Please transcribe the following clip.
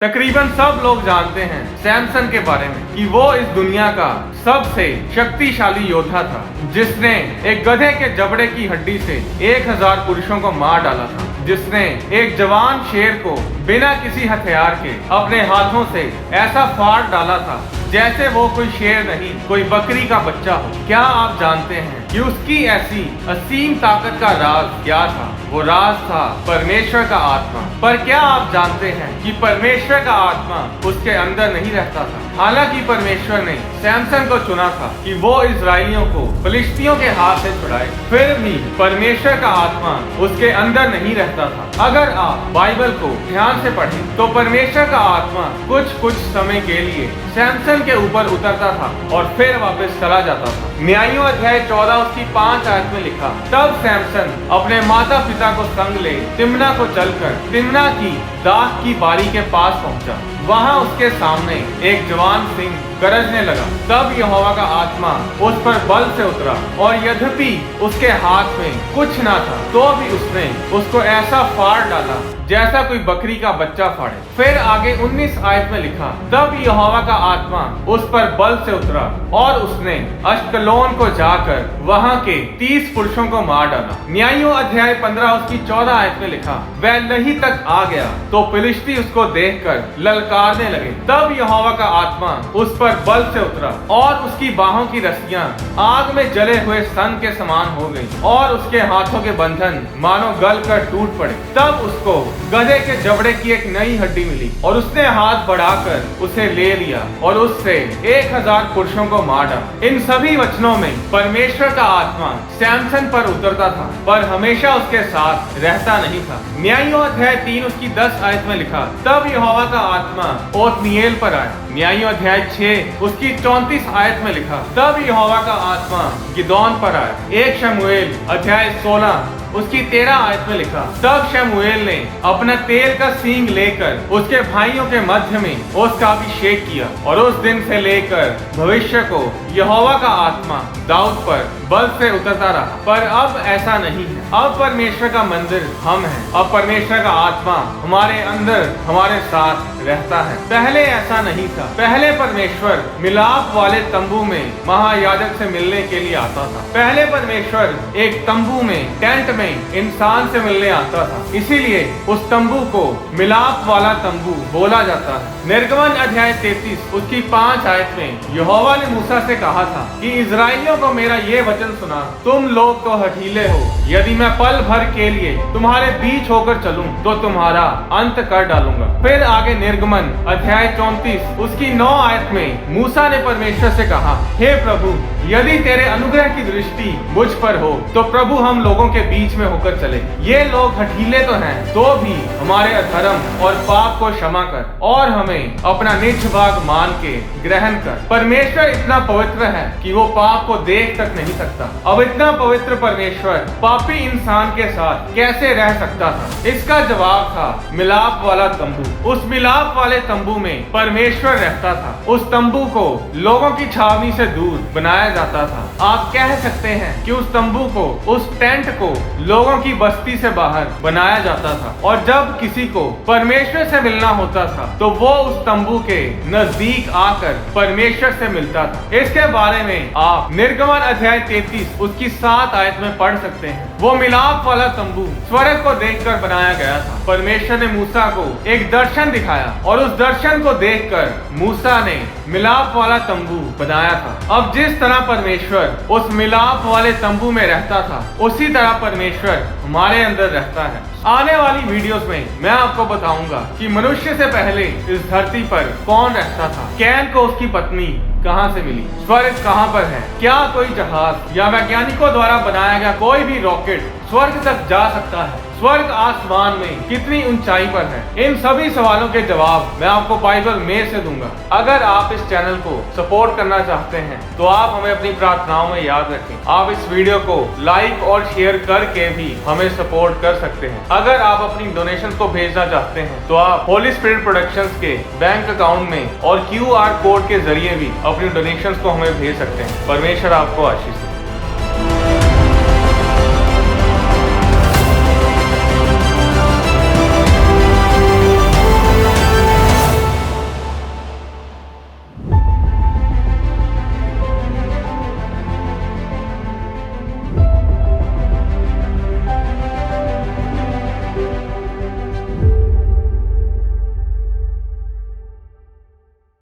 तकरीबन सब लोग जानते हैं सैमसन के बारे में कि वो इस दुनिया का सबसे शक्तिशाली योद्धा था, जिसने एक गधे के जबड़े की हड्डी से 1000 पुरुषों को मार डाला था, जिसने एक जवान शेर को बिना किसी हथियार के अपने हाथों से ऐसा फाड़ डाला था जैसे वो कोई शेर नहीं, कोई बकरी का बच्चा हो। क्या आप जानते हैं कि उसकी ऐसी असीम ताकत का राज क्या था? वो राज था परमेश्वर का आत्मा। पर क्या आप जानते हैं कि परमेश्वर का आत्मा उसके अंदर नहीं रहता था? हालांकि परमेश्वर ने सैमसन को चुना था कि वो इजराइलियों को फिलिस्तियों के हाथ से छुड़ाए, फिर भी परमेश्वर का आत्मा उसके अंदर नहीं रहता था। अगर आप बाइबल को ध्यान से पढ़ें तो परमेश्वर का आत्मा कुछ समय के लिए सैमसन के ऊपर उतरता था और फिर वापस चला जाता था। न्यायों अध्याय 14 उसकी 5 आयत में लिखा, तब सैमसन अपने माता पिता को संग ले तिम्ना को चलकर तिम्ना की दाख की बारी के पास पहुंचा। वहां उसके सामने एक जवान सिंह गरजने लगा। तब यहोवा का आत्मा उस पर बल से उतरा और यद्यपि उसके हाथ में कुछ ना था तो भी उसने उसको ऐसा फाड़ डाला जैसा कोई बकरी का बच्चा फाड़े। फिर आगे 19 आयत में लिखा, तब यहोवा का आत्मा उस पर बल से उतरा और उसने अश्कलोन को जाकर वहां के 30 पुरुषों को मार डाला। न्यायों अध्याय 15 उसकी 14 आयत में लिखा, वह लही तक आ गया तो फिलिस्ती उसको देखकर ललकारने लगे। तब यहोवा का आत्मा उस पर बल से उतरा और उसकी बाहों की रस्सियां आग में जले हुए सन के समान हो गई और उसके हाथों के बंधन मानो गल कर टूट पड़े। तब उसको गधे के जबड़े की एक नई हड्डी मिली और उसने हाथ बढ़ाकर उसे ले लिया और उससे 1000 पुरुषों को मार डाला। इन सभी वचनों में परमेश्वर का आत्मा सैमसन पर उतरता था, पर हमेशा उसके साथ रहता नहीं था। न्यायों अध्याय 3 उसकी 10 आयत में लिखा, तब यहोवा का आत्मा ओत्निएल पर आया। न्यायों अध्याय 6 उसकी 34 आयत में लिखा, तब यहोवा का आत्मा गिदोन पर आया। 1 शमूएल अध्याय 16 उसकी 13 आयत में लिखा, तब शमूएल ने अपना तेल का सींग लेकर उसके भाइयों के मध्य में उसका अभिषेक किया और उस दिन से लेकर भविष्य को यहोवा का आत्मा दाऊद पर बल से उतरता रहा। पर अब ऐसा नहीं है। अब परमेश्वर का मंदिर हम हैं। अब परमेश्वर का आत्मा हमारे अंदर हमारे साथ रहता है। पहले ऐसा नहीं था। पहले परमेश्वर मिलाप वाले तंबू में महायाजक से मिलने के लिए आता था। पहले परमेश्वर एक तंबू में, टेंट में इंसान से मिलने आता था, इसीलिए उस तंबू को मिलाप वाला तंबू बोला जाता है। निर्गमन अध्याय 33 उसकी 5 आयत में यहोवा ने मूसा से कहा था कि इजराइलियों को मेरा ये वचन सुना, तुम लोग तो हठीले हो, यदि मैं पल भर के लिए तुम्हारे बीच होकर चलूं तो तुम्हारा अंत कर डालूंगा। फिर आगे निर्गमन अध्याय 34 उसकी 9 आयत में मूसा ने परमेश्वर से कहा, हे प्रभु, यदि तेरे अनुग्रह की दृष्टि मुझ पर हो तो प्रभु हम लोगों के बीच में होकर चले। ये लोग हठीले तो हैं, तो भी हमारे अधर्म और पाप को क्षमा कर और हमें अपना निज भाग मान के ग्रहण कर। परमेश्वर इतना पवित्र है कि वो पाप को देख तक नहीं सकता। अब इतना पवित्र परमेश्वर पापी इंसान के साथ कैसे रह सकता था? इसका जवाब था मिलाप वाला तंबू। उस मिलाप वाले तंबू में परमेश्वर रहता था। उस तंबू को लोगों की छावनी से दूर बनाया जाता था। आप कह सकते हैं कि उस तंबू को, उस टेंट को लोगों की बस्ती से बाहर बनाया जाता था और जब किसी को परमेश्वर से मिलना होता था तो वो उस तंबू के नजदीक आकर परमेश्वर से मिलता था। इसके बारे में आप निर्गमन अध्याय 33 उसकी 7 आयत में पढ़ सकते हैं। वो मिलाप वाला तंबू स्वर्ग को देखकर बनाया गया था। परमेश्वर ने मूसा को एक दर्शन दिखाया और उस दर्शन को देखकर मूसा ने मिलाप वाला तंबू बनाया था। अब जिस तरह परमेश्वर उस मिलाप वाले तंबू में रहता था, उसी तरह परमेश्वर हमारे अंदर रहता है। आने वाली वीडियोस में मैं आपको बताऊंगा कि मनुष्य से पहले इस धरती पर कौन रहता था, कैन को उसकी पत्नी कहां से मिली, स्वर्ग कहां पर है, क्या कोई जहाज या वैज्ञानिकों द्वारा बनाया गया कोई भी रॉकेट स्वर्ग तक जा सकता है, स्वर्ग आसमान में कितनी ऊंचाई पर है। इन सभी सवालों के जवाब मैं आपको बाइबल में से दूंगा। अगर आप इस चैनल को सपोर्ट करना चाहते हैं तो आप हमें अपनी प्रार्थनाओं में याद रखें। आप इस वीडियो को लाइक और शेयर करके भी हमें सपोर्ट कर सकते हैं। अगर आप अपनी डोनेशन को भेजना चाहते हैं तो आप होली स्पिरिट प्रोडक्शंस के बैंक अकाउंट में और QR कोड के जरिए भी अपनी डोनेशन को हमें भेज सकते हैं। परमेश्वर आपको आशीष